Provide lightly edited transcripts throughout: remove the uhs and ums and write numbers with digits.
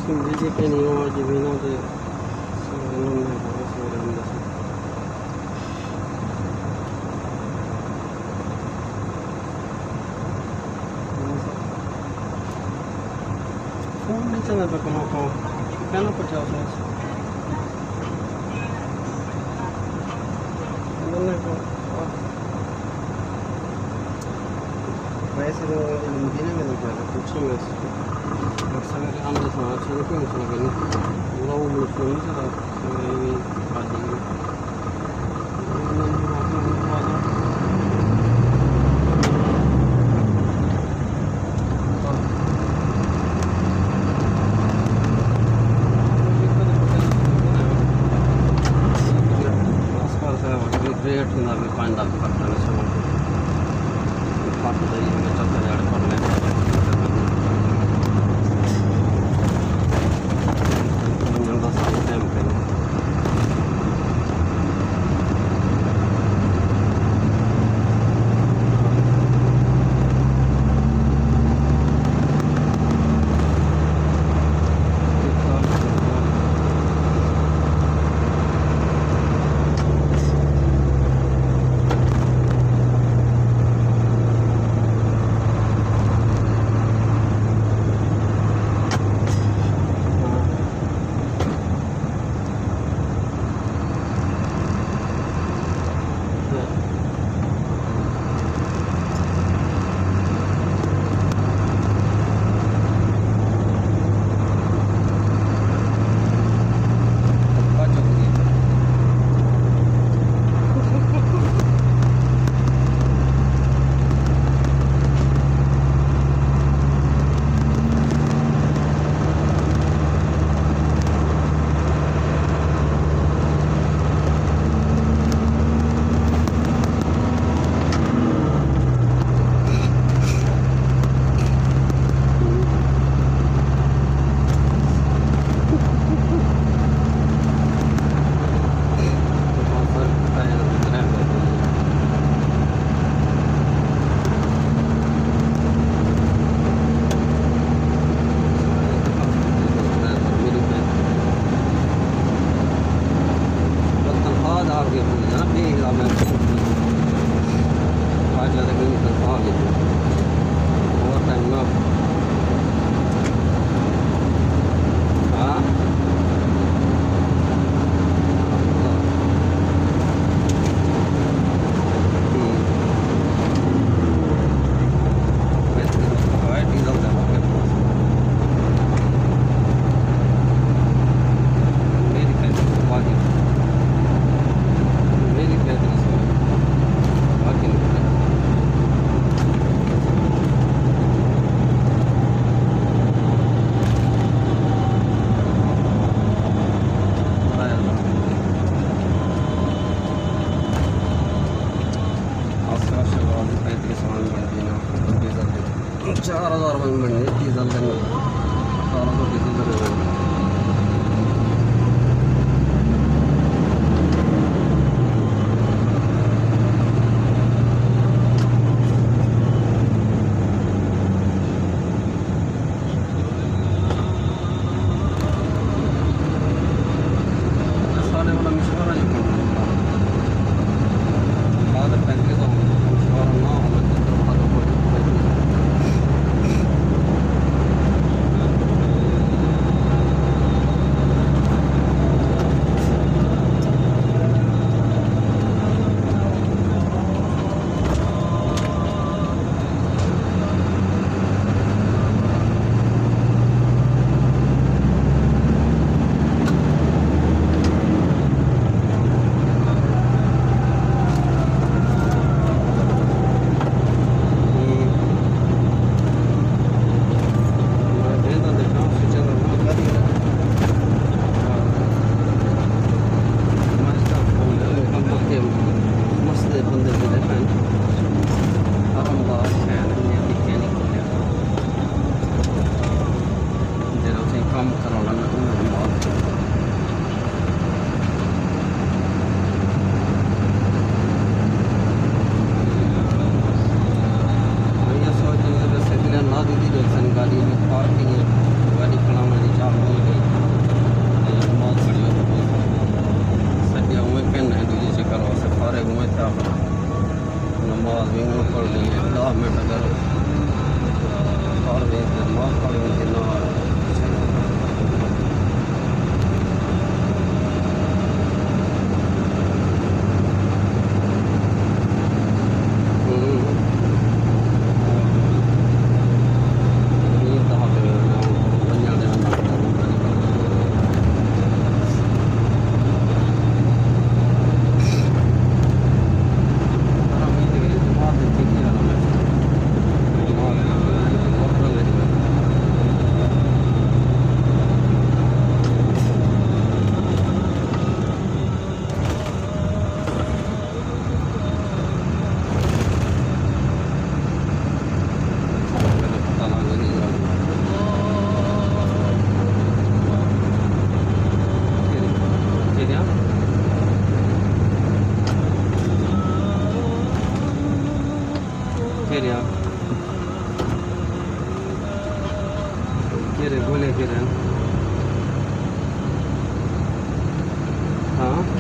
Invece che ne oggi venite non ne posso rendere. Come c'è per come piano facciamo adesso. Non è può essere un bine vedo che faccio messo. Sangat amat sangat sini pun sangat ini. Kalau belum ini sudah ini pagi. Sekarang saya waktu create hina भी पानी डाल के करना है सब पानी डालिए मैं चलते जा रहे हैं काम कराना ना दीदी जैसे गाड़ी में पार्किंग है गाड़ी खड़ा मेरी चाल हो गई बहुत बढ़िया सजा हुए कहना है दूजी से करो से फारे हुए थे आप नमाज भी में पढ़नी है 10 मिनट अगर और भी नमाज पढ़नी है ना quiere huele quieren हाँ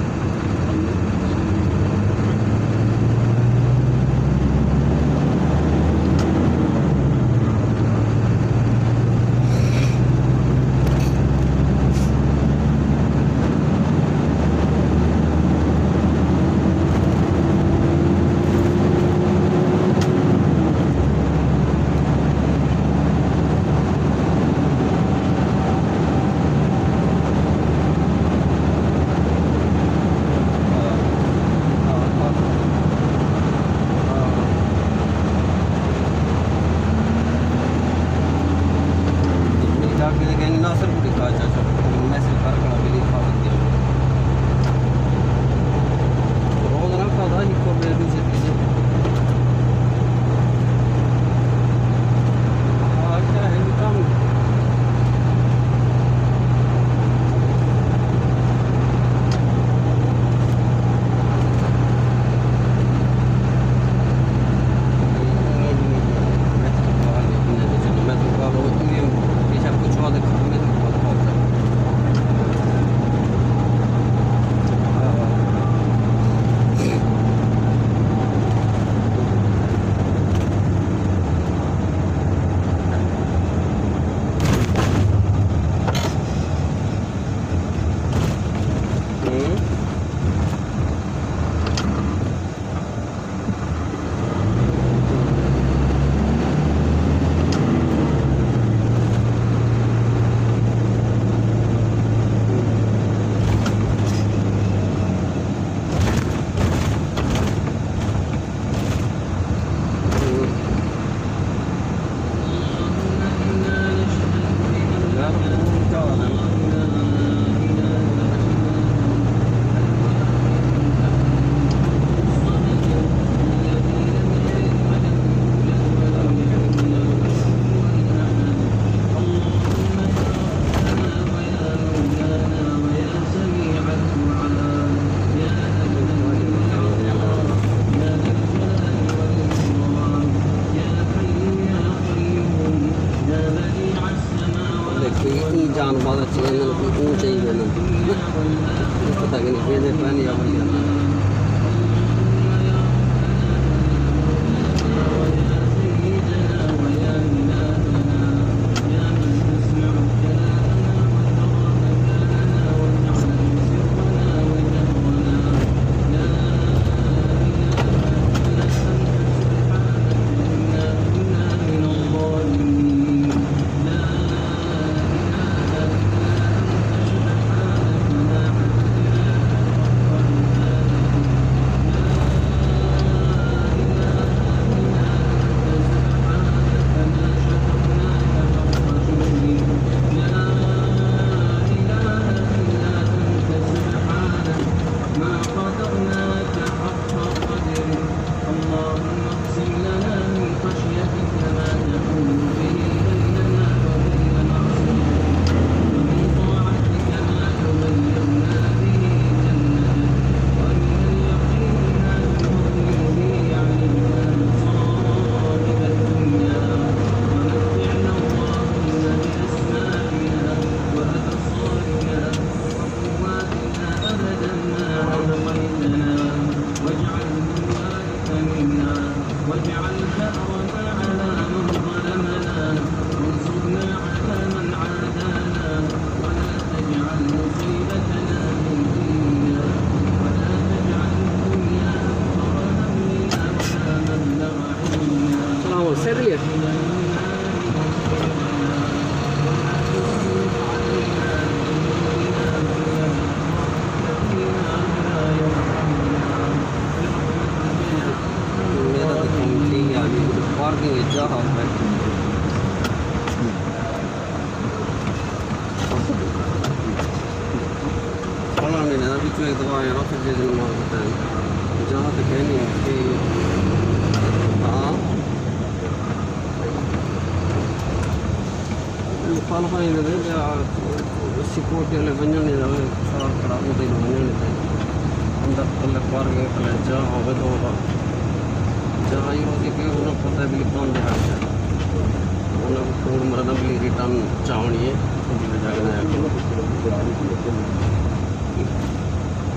जान बहुत अच्छी है ऊँचे ही पता कि नहीं पानी फला नहीं ना बीच में एक दवा है फिर दे देना मार देता है जहाँ तक है नहीं कि हाँ फल पानी दे सिक्योरिटी वाले बंजन नहीं जावे सारा खराब होते ही बंजन नहीं थे अंदर पल्ले पार्किंग पल्ले जहाँ होवे तो होगा जहाँ ही होती कि उन्हें पता है बिल्ली कौन देखा है उन्हें फूड मरना बिल्ली रिटर्न चावनी है बिल्ली जागना है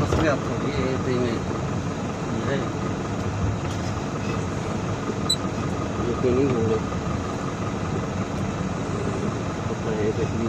बस में आपको ये दिन है ये नहीं बोले पता है कि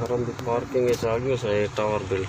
हरम की पार्किंग आ गई टावर बिल